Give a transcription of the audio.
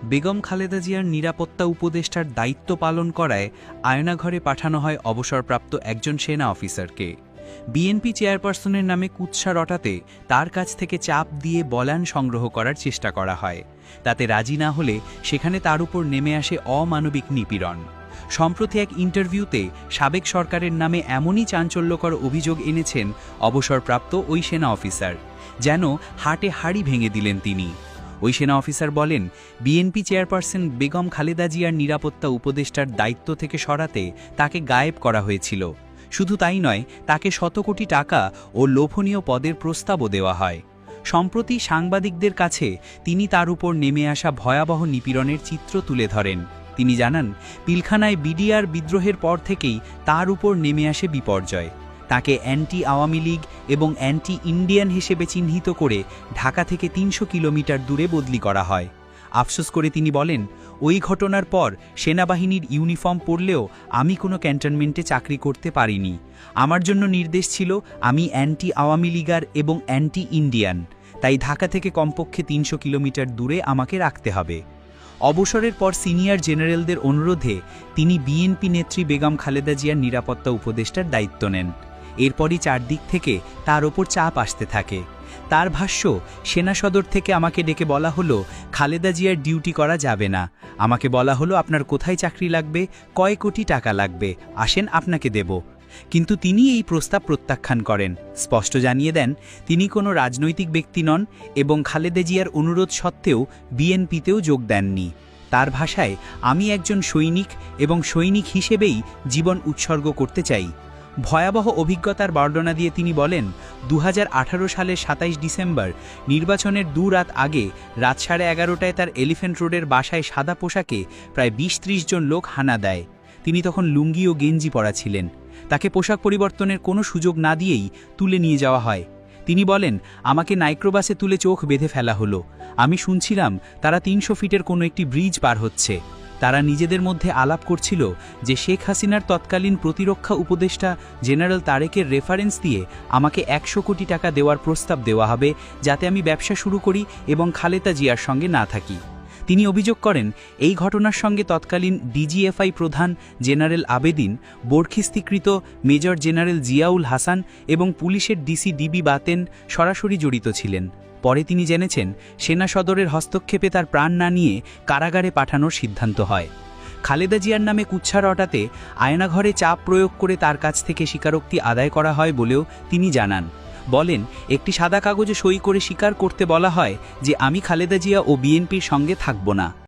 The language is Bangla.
বেগম খালেদা জিয়ার নিরাপত্তা উপদেষ্টার দায়িত্ব পালন করায় আয়নাঘরে পাঠানো হয় অবসরপ্রাপ্ত একজন সেনা অফিসারকে। বিএনপি চেয়ারপারসনের নামে কুৎসা রটাতে তার কাছ থেকে চাপ দিয়ে বয়ান সংগ্রহ করার চেষ্টা করা হয়। তাতে রাজি না হলে সেখানে তার উপর নেমে আসে অমানবিক নিপীড়ন। সম্প্রতি এক ইন্টারভিউতে সাবেক সরকারের নামে এমনই চাঞ্চল্যকর অভিযোগ এনেছেন অবসরপ্রাপ্ত ওই সেনা অফিসার, যেন হাটে হাড়ি ভেঙে দিলেন তিনি। ওই সেনা অফিসার বলেন, বিএনপি চেয়ারপারসন বেগম খালেদা জিয়ার নিরাপত্তা উপদেষ্টার দায়িত্ব থেকে সরাতে তাকে গায়েব করা হয়েছিল। শুধু তাই নয়, তাকে শত কোটি টাকা ও লোভনীয় পদের প্রস্তাবও দেওয়া হয়। সম্প্রতি সাংবাদিকদের কাছে তিনি তার উপর নেমে আসা ভয়াবহ নিপীড়নের চিত্র তুলে ধরেন। তিনি জানান, পিলখানায় বিডিআর বিদ্রোহের পর থেকেই তার উপর নেমে আসে বিপর্যয়। তাকে অ্যান্টি আওয়ামী লীগ এবং অ্যান্টি ইন্ডিয়ান হিসেবে চিহ্নিত করে ঢাকা থেকে ৩০০ কিলোমিটার দূরে বদলি করা হয়। আফসোস করে তিনি বলেন, ওই ঘটনার পর সেনাবাহিনীর ইউনিফর্ম পরলেও আমি কোনো ক্যান্টনমেন্টে চাকরি করতে পারিনি। আমার জন্য নির্দেশ ছিল আমি অ্যান্টি আওয়ামী লীগার এবং অ্যান্টি ইন্ডিয়ান, তাই ঢাকা থেকে কমপক্ষে ৩০০ কিলোমিটার দূরে আমাকে রাখতে হবে। অবসরের পর সিনিয়র জেনারেলদের অনুরোধে তিনি বিএনপি নেত্রী বেগম খালেদা জিয়ার নিরাপত্তা উপদেষ্টার দায়িত্ব নেন। এরপরই চারদিক থেকে তার ওপর চাপ আসতে থাকে। তার ভাষ্য, সেনা সদর থেকে আমাকে ডেকে বলা হলো খালেদা জিয়ার ডিউটি করা যাবে না। আমাকে বলা হলো আপনার কোথায় চাকরি লাগবে, কয় কোটি টাকা লাগবে, আসেন আপনাকে দেব। কিন্তু তিনি এই প্রস্তাব প্রত্যাখ্যান করেন, স্পষ্ট জানিয়ে দেন তিনি কোনো রাজনৈতিক ব্যক্তি নন এবং খালেদা জিয়ার অনুরোধ সত্ত্বেও বিএনপিতেও যোগ দেননি। তার ভাষায়, আমি একজন সৈনিক এবং সৈনিক হিসেবেই জীবন উৎসর্গ করতে চাই। ভয়াবহ অভিজ্ঞতার বর্ণনা দিয়ে তিনি বলেন, ২০১৮ সালের ২৭ ডিসেম্বর নির্বাচনের ২ রাত আগে রাত 11:30টায় তার এলিফ্যান্ট রোডের বাসায় সাদা পোশাকে প্রায় ২০-৩০ জন লোক হানা দেয়। তিনি তখন লুঙ্গি ও গেঞ্জি পরা ছিলেন। তাকে পোশাক পরিবর্তনের কোনো সুযোগ না দিয়েই তুলে নিয়ে যাওয়া হয়। তিনি বলেন, আমাকে মাইক্রোবাসে তুলে চোখ বেঁধে ফেলা হলো। আমি শুনছিলাম তারা ৩০০ ফিটের কোনো একটি ব্রিজ পার হচ্ছে। তারা নিজেদের মধ্যে আলাপ করছিল যে শেখ হাসিনার তৎকালীন প্রতিরক্ষা উপদেষ্টা জেনারেল তারেকের রেফারেন্স দিয়ে আমাকে ১০০ কোটি টাকা দেওয়ার প্রস্তাব দেওয়া হবে, যাতে আমি ব্যবসা শুরু করি এবং খালেদা জিয়ার সঙ্গে না থাকি। তিনি অভিযোগ করেন, এই ঘটনার সঙ্গে তৎকালীন ডিজিএফআই প্রধান জেনারেল আবেদিন, বরখিস্তিকৃত মেজর জেনারেল জিয়াউল হাসান এবং পুলিশের ডিসি ডিবি বাতেন সরাসরি জড়িত ছিলেন। পরে তিনি জেনেছেন, সেনা সদরের হস্তক্ষেপে তার প্রাণ না নিয়ে কারাগারে পাঠানোর সিদ্ধান্ত হয়। খালেদা জিয়ার নামে কুৎসা রটাতে আয়নাঘরে চাপ প্রয়োগ করে তার কাছ থেকে স্বীকারোক্তি আদায় করা হয় বলেও তিনি জানান। বলেন, একটি সাদা কাগজে সই করে স্বীকার করতে বলা হয় যে আমি খালেদা জিয়া ও বিএনপির সঙ্গে থাকব না।